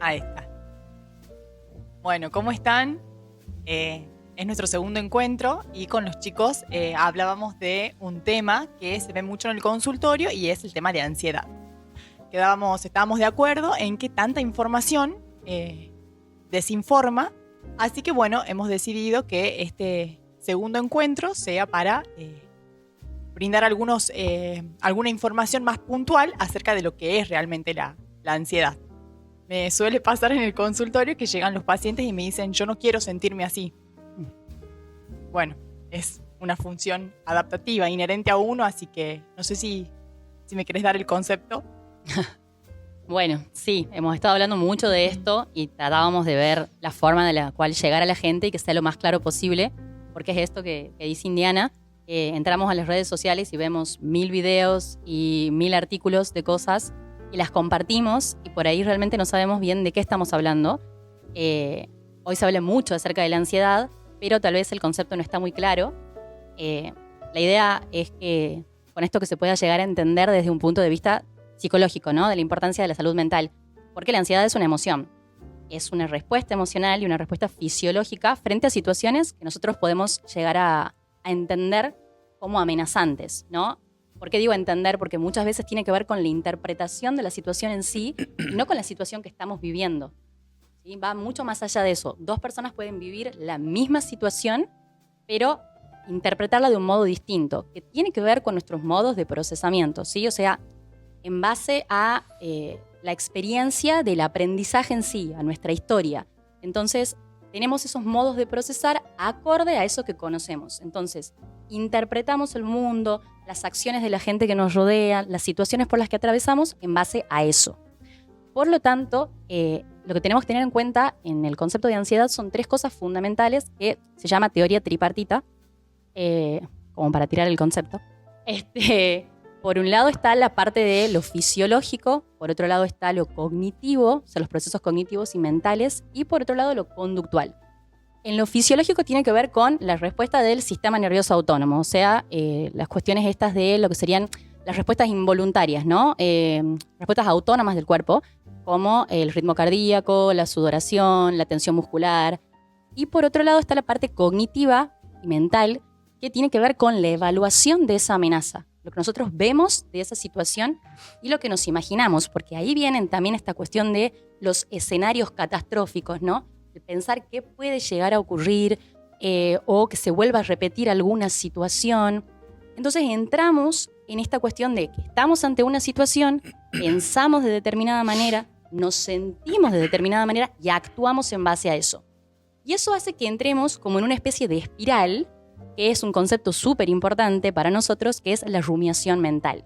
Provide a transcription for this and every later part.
Ahí está. Bueno, ¿cómo están? Es nuestro segundo encuentro y con los chicos hablábamos de un tema que se ve mucho en el consultorio y es el tema de ansiedad. Estábamos de acuerdo en que tanta información desinforma, así que bueno, hemos decidido que este segundo encuentro sea para brindar alguna información más puntual acerca de lo que es realmente la ansiedad. Me suele pasar en el consultorio que llegan los pacientes y me dicen, yo no quiero sentirme así. Bueno, es una función adaptativa inherente a uno, así que no sé si me querés dar el concepto. Bueno, sí, hemos estado hablando mucho de esto y tratábamos de ver la forma de la cual llegar a la gente y que sea lo más claro posible, porque es esto que dice Indiana. Entramos a las redes sociales y vemos 1000 videos y 1000 artículos de cosas y las compartimos y por ahí realmente no sabemos bien de qué estamos hablando. Hoy se habla mucho acerca de la ansiedad, pero tal vez el concepto no está muy claro. La idea es que con esto que se pueda llegar a entender desde un punto de vista psicológico, ¿no? De la importancia de la salud mental. Porque la ansiedad es una emoción. Es una respuesta emocional y una respuesta fisiológica frente a situaciones que nosotros podemos llegar a entender como amenazantes, ¿no? ¿Por qué digo entender? Porque muchas veces tiene que ver con la interpretación de la situación en sí y no con la situación que estamos viviendo. ¿Sí? Va mucho más allá de eso. Dos personas pueden vivir la misma situación, pero interpretarla de un modo distinto, que tiene que ver con nuestros modos de procesamiento, ¿sí? O sea, en base a la experiencia del aprendizaje en sí, a nuestra historia. Entonces, tenemos esos modos de procesar acorde a eso que conocemos. Entonces, interpretamos el mundo, las acciones de la gente que nos rodea, las situaciones por las que atravesamos en base a eso. Por lo tanto, lo que tenemos que tener en cuenta en el concepto de ansiedad son 3 cosas fundamentales que se llama teoría tripartita, como para tirar el concepto. Por un lado está la parte de lo fisiológico, por otro lado está lo cognitivo, o sea, los procesos cognitivos y mentales, y por otro lado lo conductual. En lo fisiológico tiene que ver con la respuesta del sistema nervioso autónomo, o sea, las cuestiones estas de lo que serían las respuestas involuntarias, ¿no? Respuestas autónomas del cuerpo, como el ritmo cardíaco, la sudoración, la tensión muscular. Y por otro lado está la parte cognitiva y mental, que tiene que ver con la evaluación de esa amenaza, lo que nosotros vemos de esa situación y lo que nos imaginamos, porque ahí vienen también esta cuestión de los escenarios catastróficos, ¿no? De pensar qué puede llegar a ocurrir o que se vuelva a repetir alguna situación. Entonces entramos en esta cuestión de que estamos ante una situación, pensamos de determinada manera, nos sentimos de determinada manera y actuamos en base a eso. Y eso hace que entremos como en una especie de espiral, que es un concepto súper importante para nosotros, que es la rumiación mental,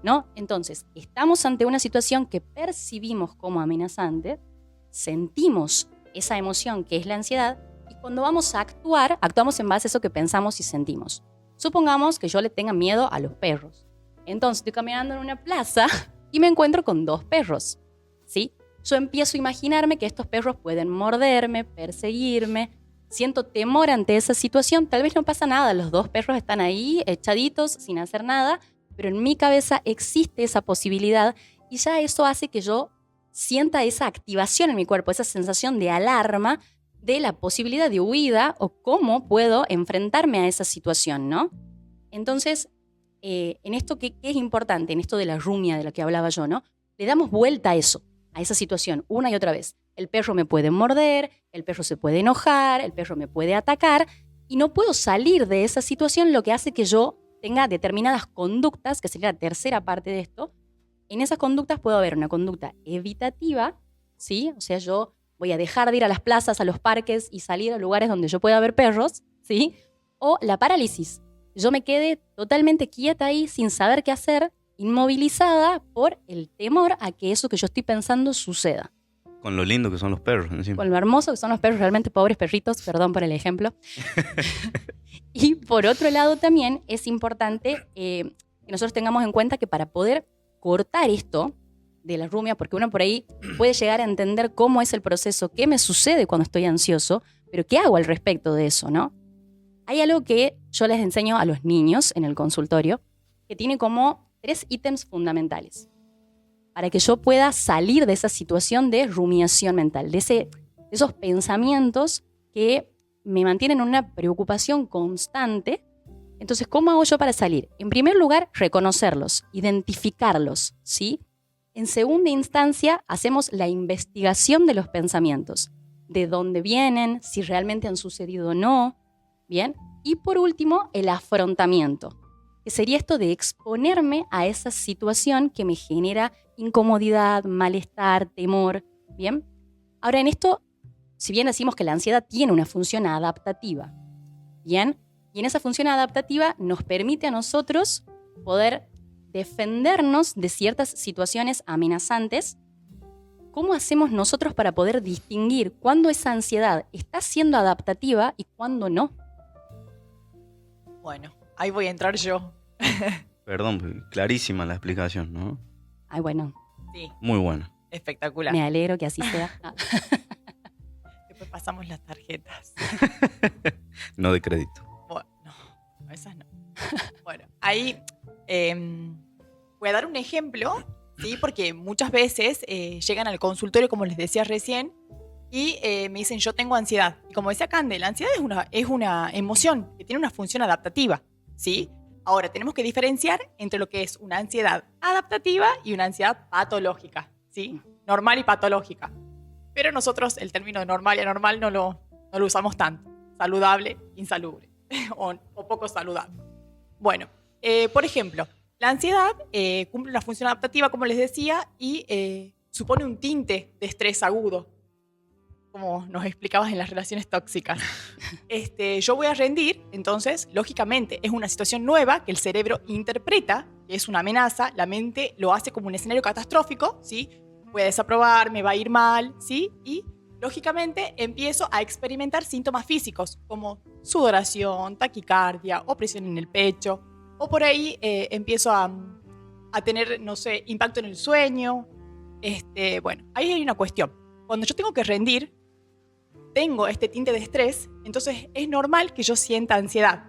¿no? Entonces, estamos ante una situación que percibimos como amenazante, sentimos esa emoción que es la ansiedad, y cuando vamos a actuar, actuamos en base a eso que pensamos y sentimos. Supongamos que yo le tenga miedo a los perros. Entonces, estoy caminando en una plaza y me encuentro con 2 perros, ¿sí? Yo empiezo a imaginarme que estos perros pueden morderme, perseguirme. Siento temor ante esa situación, tal vez no pasa nada, los 2 perros están ahí echaditos sin hacer nada, pero en mi cabeza existe esa posibilidad y ya eso hace que yo sienta esa activación en mi cuerpo, esa sensación de alarma de la posibilidad de huida o cómo puedo enfrentarme a esa situación, ¿no? Entonces, en esto que es importante, en esto de la rumia de la que hablaba yo, ¿no? Le damos vuelta a eso, a esa situación, una y otra vez. El perro me puede morder, el perro se puede enojar, el perro me puede atacar y no puedo salir de esa situación, lo que hace que yo tenga determinadas conductas, que sería la tercera parte de esto. En esas conductas puedo haber una conducta evitativa, ¿sí? O sea, yo voy a dejar de ir a las plazas, a los parques y salir a lugares donde yo pueda ver perros, ¿sí? O la parálisis. Yo me quedé totalmente quieta ahí sin saber qué hacer, inmovilizada por el temor a que eso que yo estoy pensando suceda. Con lo lindo que son los perros encima. Con lo hermoso que son los perros, realmente pobres perritos, perdón por el ejemplo. Y por otro lado también es importante que nosotros tengamos en cuenta que para poder cortar esto de la rumia, porque uno por ahí puede llegar a entender cómo es el proceso, qué me sucede cuando estoy ansioso, pero qué hago al respecto de eso, ¿no? Hay algo que yo les enseño a los niños en el consultorio, que tiene como 3 ítems fundamentales. para que yo pueda salir de esa situación de rumiación mental, de esos pensamientos que me mantienen en una preocupación constante. Entonces, ¿cómo hago yo para salir? En primer lugar, reconocerlos, identificarlos, ¿sí? En segunda instancia, hacemos la investigación de los pensamientos, de dónde vienen, si realmente han sucedido o no, ¿bien? Y por último, el afrontamiento, que sería esto de exponerme a esa situación que me genera incomodidad, malestar, temor, ¿bien? Ahora, en esto, si bien decimos que la ansiedad tiene una función adaptativa, ¿bien? Y en esa función adaptativa nos permite a nosotros poder defendernos de ciertas situaciones amenazantes. ¿Cómo hacemos nosotros para poder distinguir cuándo esa ansiedad está siendo adaptativa y cuándo no? Bueno, ahí voy a entrar yo. Perdón, clarísima la explicación, ¿no? Ay, bueno. Sí. Muy buena. Espectacular. Me alegro que así sea. Después pasamos las tarjetas. No de crédito. Bueno, no, esas no. Bueno, ahí voy a dar un ejemplo, ¿sí? Porque muchas veces llegan al consultorio, como les decía recién, y me dicen, yo tengo ansiedad. Y como decía Cande, la ansiedad es una emoción que tiene una función adaptativa, ¿sí? Ahora, tenemos que diferenciar entre lo que es una ansiedad adaptativa y una ansiedad patológica, ¿sí? Normal y patológica. Pero nosotros el término de normal y anormal no lo usamos tanto. Saludable, insalubre o poco saludable. Bueno, por ejemplo, la ansiedad cumple una función adaptativa, como les decía, y supone un tinte de estrés agudo, como nos explicabas en las relaciones tóxicas. Yo voy a rendir, entonces, lógicamente, es una situación nueva que el cerebro interpreta, que es una amenaza, la mente lo hace como un escenario catastrófico, ¿sí? Voy a desaprobar, me va a ir mal, ¿sí? Y, lógicamente, empiezo a experimentar síntomas físicos, como sudoración, taquicardia, opresión en el pecho, o por ahí empiezo a tener, no sé, impacto en el sueño. Bueno, ahí hay una cuestión. Cuando yo tengo que rendir, tengo este tinte de estrés, entonces es normal que yo sienta ansiedad.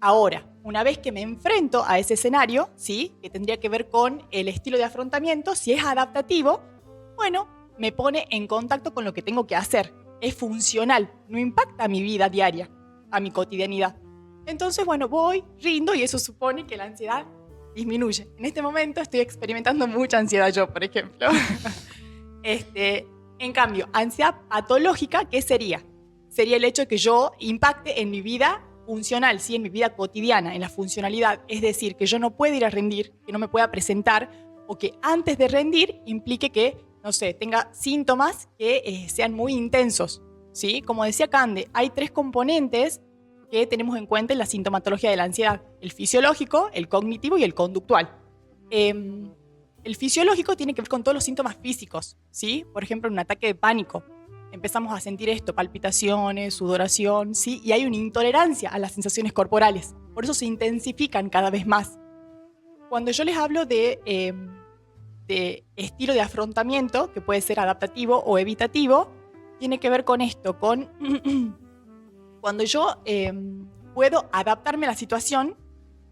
Ahora, una vez que me enfrento a ese escenario, ¿sí? Que tendría que ver con el estilo de afrontamiento, si es adaptativo, bueno, me pone en contacto con lo que tengo que hacer. Es funcional, no impacta a mi vida diaria, a mi cotidianidad. Entonces, bueno, voy, rindo y eso supone que la ansiedad disminuye. En este momento estoy experimentando mucha ansiedad yo, por ejemplo. En cambio, ansiedad patológica, ¿qué sería? Sería el hecho de que yo impacte en mi vida funcional, ¿sí? En mi vida cotidiana, en la funcionalidad. Es decir, que yo no pueda ir a rendir, que no me pueda presentar, o que antes de rendir implique que, no sé, tenga síntomas que sean muy intensos, ¿sí? Como decía Cande, hay 3 componentes que tenemos en cuenta en la sintomatología de la ansiedad: el fisiológico, el cognitivo y el conductual. El fisiológico tiene que ver con todos los síntomas físicos, ¿sí? Por ejemplo, en un ataque de pánico empezamos a sentir esto, palpitaciones, sudoración, ¿sí? Y hay una intolerancia a las sensaciones corporales. Por eso se intensifican cada vez más. Cuando yo les hablo de estilo de afrontamiento, que puede ser adaptativo o evitativo, tiene que ver con esto, con cuando yo puedo adaptarme a la situación,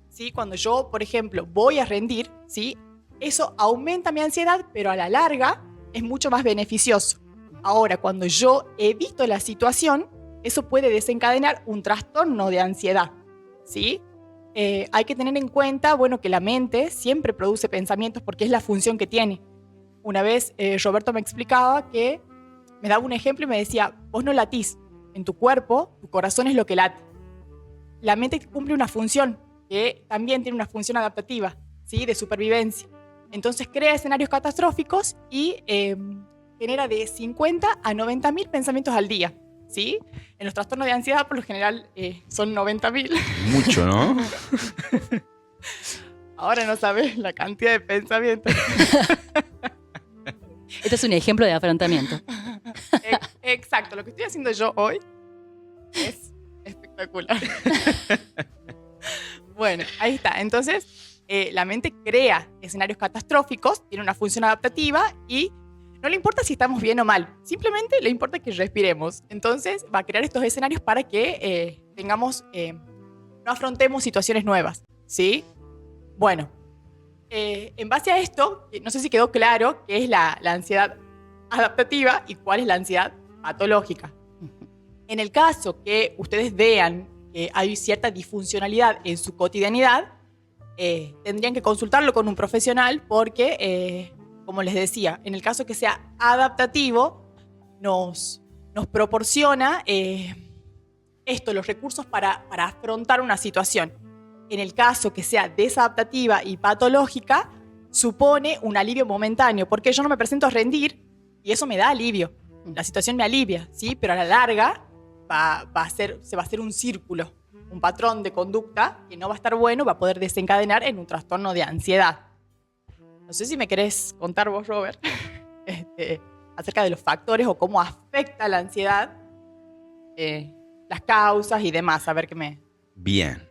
¿sí? Cuando yo, por ejemplo, voy a rendir, ¿sí? Eso aumenta mi ansiedad, pero a la larga es mucho más beneficioso. Ahora, cuando yo evito la situación, eso puede desencadenar un trastorno de ansiedad, ¿sí? Hay que tener en cuenta, bueno, que la mente siempre produce pensamientos porque es la función que tiene. Una vez Roberto me explicaba que me daba un ejemplo y me decía, vos no latís, en tu cuerpo, tu corazón es lo que late. La mente cumple una función que también tiene una función adaptativa, ¿sí? De supervivencia. Entonces crea escenarios catastróficos y genera de 50 a 90.000 pensamientos al día, ¿sí? En los trastornos de ansiedad, por lo general, son 90.000. Mucho, ¿no? Ahora no sabes la cantidad de pensamientos. Este es un ejemplo de afrontamiento. Exacto, lo que estoy haciendo yo hoy es espectacular. Bueno, ahí está. Entonces, la mente crea escenarios catastróficos, tiene una función adaptativa y no le importa si estamos bien o mal, simplemente le importa que respiremos. Entonces va a crear estos escenarios para que no afrontemos situaciones nuevas, ¿sí? Bueno, En base a esto, no sé si quedó claro qué es la ansiedad adaptativa y cuál es la ansiedad patológica. En el caso que ustedes vean que hay cierta disfuncionalidad en su cotidianidad, tendrían que consultarlo con un profesional porque, como les decía, en el caso que sea adaptativo, nos proporciona los recursos para afrontar una situación. En el caso que sea desadaptativa y patológica, supone un alivio momentáneo, porque yo no me presento a rendir y eso me da alivio. La situación me alivia, ¿sí? Pero a la larga se va a hacer un círculo, un patrón de conducta que no va a estar bueno, va a poder desencadenar en un trastorno de ansiedad. No sé si me querés contar vos, Robert, acerca de los factores o cómo afecta la ansiedad, las causas y demás, a ver qué me... Bien.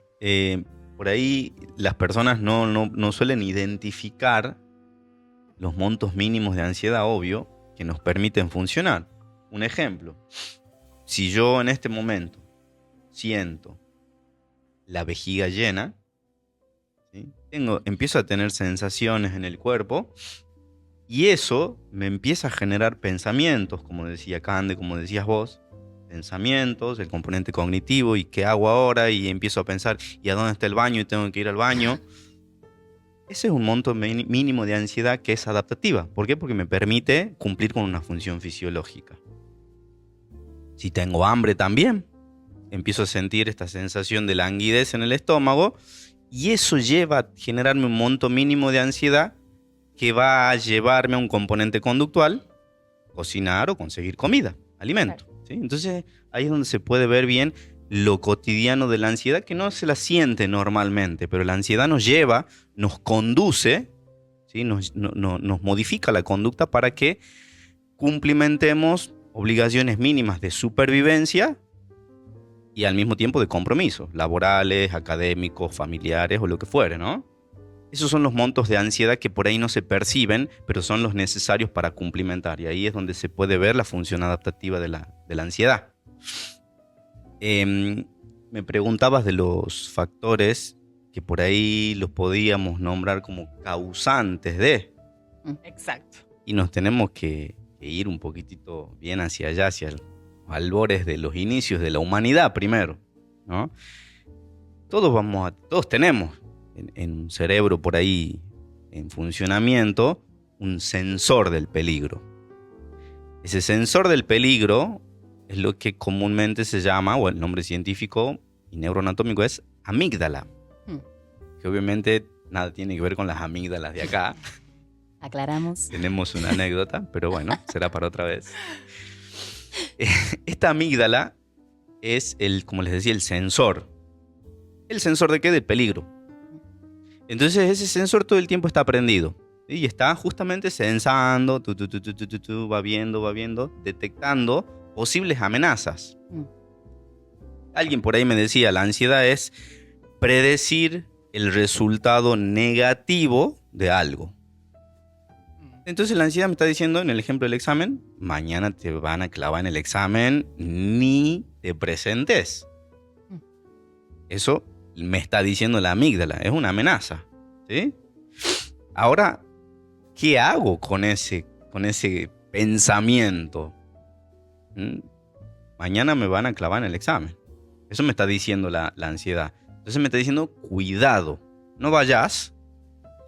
Por ahí las personas no suelen identificar los montos mínimos de ansiedad, obvio, que nos permiten funcionar. Un ejemplo, si yo en este momento siento la vejiga llena, ¿sí? Empiezo a tener sensaciones en el cuerpo y eso me empieza a generar pensamientos, como decía Cande, como decías vos, pensamientos, el componente cognitivo, y qué hago ahora, y empiezo a pensar, ¿y a dónde está el baño? Y tengo que ir al baño. Ese es un monto mínimo de ansiedad que es adaptativa. ¿Por qué? Porque me permite cumplir con una función fisiológica. Si tengo hambre también, empiezo a sentir esta sensación de languidez en el estómago y eso lleva a generarme un monto mínimo de ansiedad que va a llevarme a un componente conductual, cocinar o conseguir comida, alimento. Claro. ¿Sí? Entonces ahí es donde se puede ver bien lo cotidiano de la ansiedad, que no se la siente normalmente, pero la ansiedad nos lleva, nos conduce, ¿sí? nos modifica la conducta para que cumplimentemos obligaciones mínimas de supervivencia y al mismo tiempo de compromisos laborales, académicos, familiares o lo que fuere, ¿no? Esos son los montos de ansiedad que por ahí no se perciben, pero son los necesarios para cumplimentar. Y ahí es donde se puede ver la función adaptativa de la ansiedad. Me preguntabas de los factores que por ahí los podíamos nombrar como causantes de. Exacto. Y nos tenemos que ir un poquitito bien hacia allá, hacia los albores de los inicios de la humanidad primero, ¿no? Todos tenemos en un cerebro por ahí en funcionamiento un sensor del peligro. Ese sensor del peligro es lo que comúnmente se llama, o el nombre científico y neuroanatómico es amígdala. Que obviamente nada tiene que ver con las amígdalas de acá. Aclaramos. Tenemos una anécdota, pero bueno, será para otra vez. Esta amígdala es como les decía, el sensor. ¿El sensor de qué? Del peligro. Entonces ese sensor todo el tiempo está prendido. ¿Sí? Y está justamente sensando, va viendo, detectando posibles amenazas. Alguien por ahí me decía, la ansiedad es predecir el resultado negativo de algo. Entonces la ansiedad me está diciendo en el ejemplo del examen, mañana te van a clavar en el examen, ni te presentes. Eso me está diciendo la amígdala, es una amenaza, ¿sí? Ahora, ¿qué hago con ese pensamiento? Mañana me van a clavar en el examen. Eso me está diciendo la ansiedad. Entonces me está diciendo, cuidado, no vayas,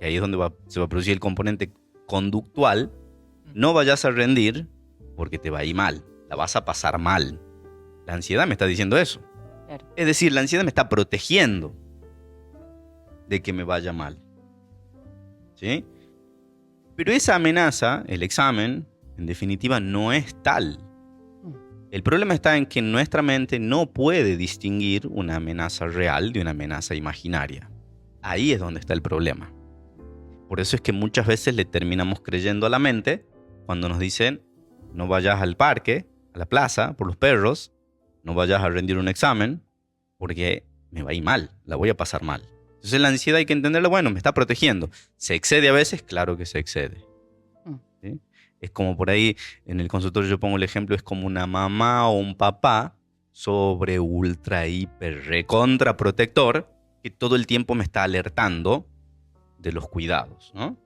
y ahí es donde se va a producir el componente conductual, no vayas a rendir porque te va a ir mal, la vas a pasar mal. La ansiedad me está diciendo eso. Claro. Es decir, la ansiedad me está protegiendo de que me vaya mal. ¿Sí? Pero esa amenaza, el examen, en definitiva, no es tal. El problema está en que nuestra mente no puede distinguir una amenaza real de una amenaza imaginaria. Ahí es donde está el problema. Por eso es que muchas veces le terminamos creyendo a la mente cuando nos dicen no vayas al parque, a la plaza, por los perros, no vayas a rendir un examen porque me va a ir mal, la voy a pasar mal. Entonces la ansiedad hay que entenderlo, bueno, me está protegiendo. ¿Se excede a veces? Claro que se excede. ¿Sí? Es como por ahí, en el consultorio yo pongo el ejemplo, es como una mamá o un papá sobre ultra, hiper, recontra protector que todo el tiempo me está alertando de los cuidados, ¿no?